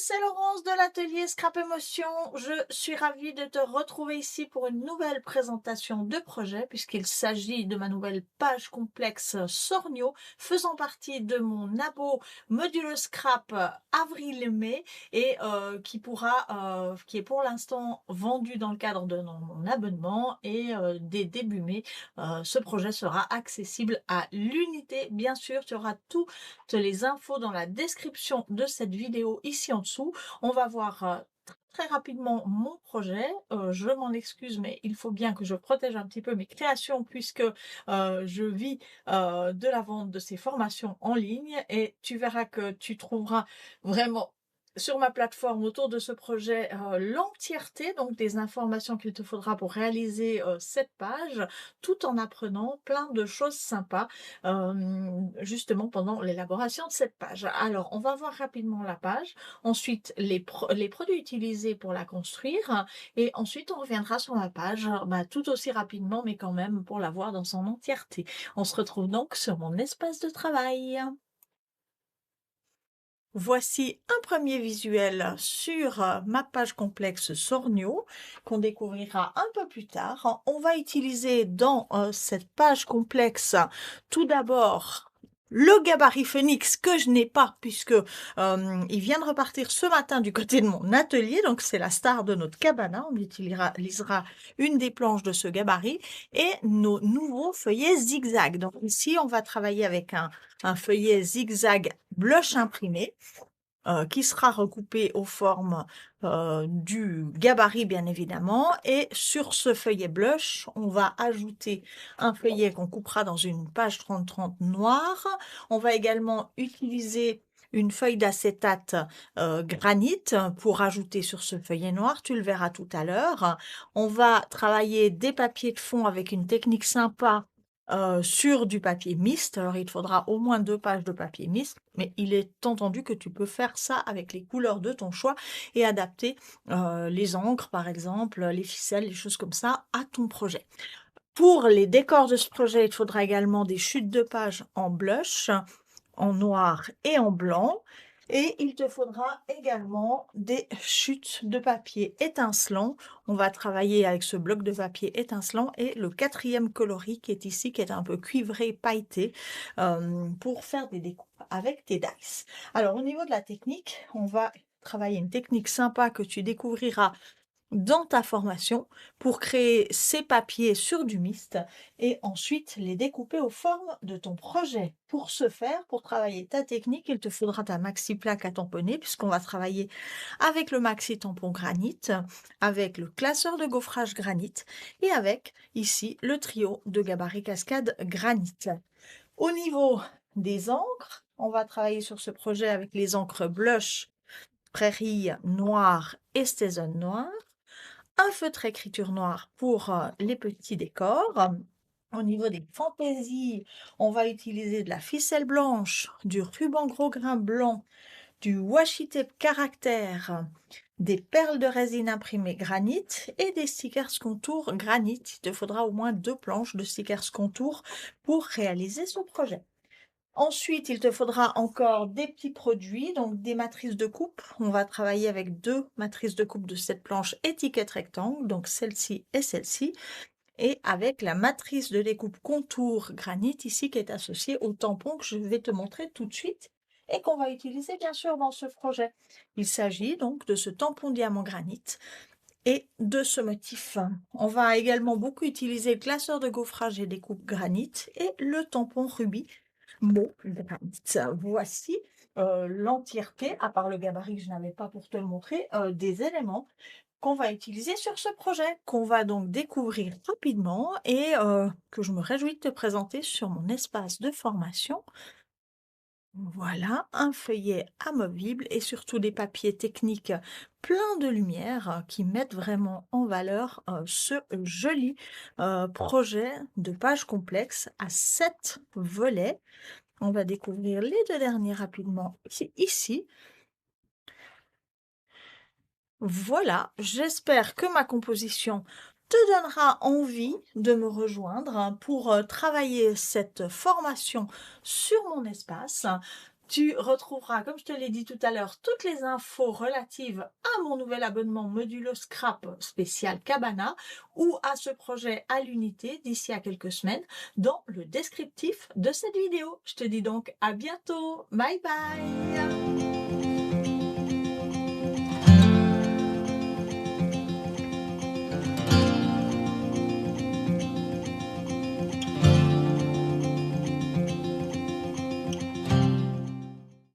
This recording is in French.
c'est Laurence de l'atelier Scrap Émotion. Je suis ravie de te retrouver ici pour une nouvelle présentation de projet puisqu'il s'agit de ma nouvelle page complexe Sornio faisant partie de mon abo modulo Scrap avril-mai et qui est pour l'instant vendu dans le cadre de mon abonnement et dès début mai, ce projet sera accessible à l'unité. Bien sûr, tu auras toutes les infos dans la description de cette vidéo ici en dessous. On va voir très rapidement mon projet. Je m'en excuse, mais il faut bien que je protège un petit peu mes créations puisque je vis de la vente de ces formations en ligne et tu verras que tu trouveras vraiment sur ma plateforme autour de ce projet l'entièreté donc des informations qu'il te faudra pour réaliser cette page tout en apprenant plein de choses sympas justement pendant l'élaboration de cette page. Alors, on va voir rapidement la page, ensuite les produits utilisés pour la construire, et ensuite on reviendra sur la page tout aussi rapidement, mais quand même pour la voir dans son entièreté. On se retrouve donc sur mon espace de travail. Voici un premier visuel sur ma page complexe Sornio qu'on découvrira un peu plus tard. On va utiliser dans cette page complexe tout d'abord le gabarit Phoenix que je n'ai pas puisque il vient de repartir ce matin du côté de mon atelier, donc c'est la star de notre cabana. On utilisera une des planches de ce gabarit et nos nouveaux feuillets zigzag. Donc ici on va travailler avec un feuillet zigzag blush imprimé qui sera recoupé aux formes du gabarit bien évidemment, et sur ce feuillet blush on va ajouter un feuillet qu'on coupera dans une page 30-30 noire. On va également utiliser une feuille d'acétate granit pour ajouter sur ce feuillet noir, tu le verras tout à l'heure. On va travailler des papiers de fond avec une technique sympa sur du papier mist. Alors, il te faudra au moins 2 pages de papier mist, mais il est entendu que tu peux faire ça avec les couleurs de ton choix et adapter les encres, par exemple, les ficelles, les choses comme ça, à ton projet. Pour les décors de ce projet, il te faudra également des chutes de pages en blush, en noir et en blanc. Et il te faudra également des chutes de papier étincelant. On va travailler avec ce bloc de papier étincelant et le 4e coloris qui est ici, qui est un peu cuivré, pailleté, pour faire des découpes avec tes dice. Alors, au niveau de la technique, on va travailler une technique sympa que tu découvriras dans ta formation pour créer ces papiers sur du mist et ensuite les découper aux formes de ton projet. Pour ce faire, pour travailler ta technique, il te faudra ta maxi plaque à tamponner puisqu'on va travailler avec le maxi tampon granit, avec le classeur de gaufrage granit et avec ici le trio de gabarit cascade granit. Au niveau des encres, on va travailler sur ce projet avec les encres blush, prairie noire et stézone noire. Un feutre écriture noire pour les petits décors. Au niveau des fantaisies, on va utiliser de la ficelle blanche, du ruban gros grain blanc, du washi tape caractère, des perles de résine imprimées granit et des stickers contour granit. Il te faudra au moins 2 planches de stickers contour pour réaliser ce projet. Ensuite, il te faudra encore des petits produits, donc des matrices de coupe. On va travailler avec 2 matrices de coupe de cette planche étiquette rectangle, donc celle-ci et celle-ci, et avec la matrice de découpe contour granit ici qui est associée au tampon que je vais te montrer tout de suite et qu'on va utiliser bien sûr dans ce projet. Il s'agit donc de ce tampon diamant granit et de ce motif. On va également beaucoup utiliser le classeur de gaufrage et découpe granit et le tampon rubis mot granit. Voici l'entièreté, à part le gabarit que je n'avais pas pour te le montrer, des éléments qu'on va utiliser sur ce projet, qu'on va donc découvrir rapidement et que je me réjouis de te présenter sur mon espace de formation. Voilà, un feuillet amovible et surtout des papiers techniques pleins de lumière qui mettent vraiment en valeur ce joli projet de page complexe à 7 volets. On va découvrir les 2 derniers rapidement ici. Voilà, j'espère que ma composition te donnera envie de me rejoindre pour travailler cette formation sur mon espace. Tu retrouveras, comme je te l'ai dit tout à l'heure, toutes les infos relatives à mon nouvel abonnement modulo Scrap spécial Cabana ou à ce projet à l'unité d'ici à quelques semaines dans le descriptif de cette vidéo. Je te dis donc à bientôt. Bye bye.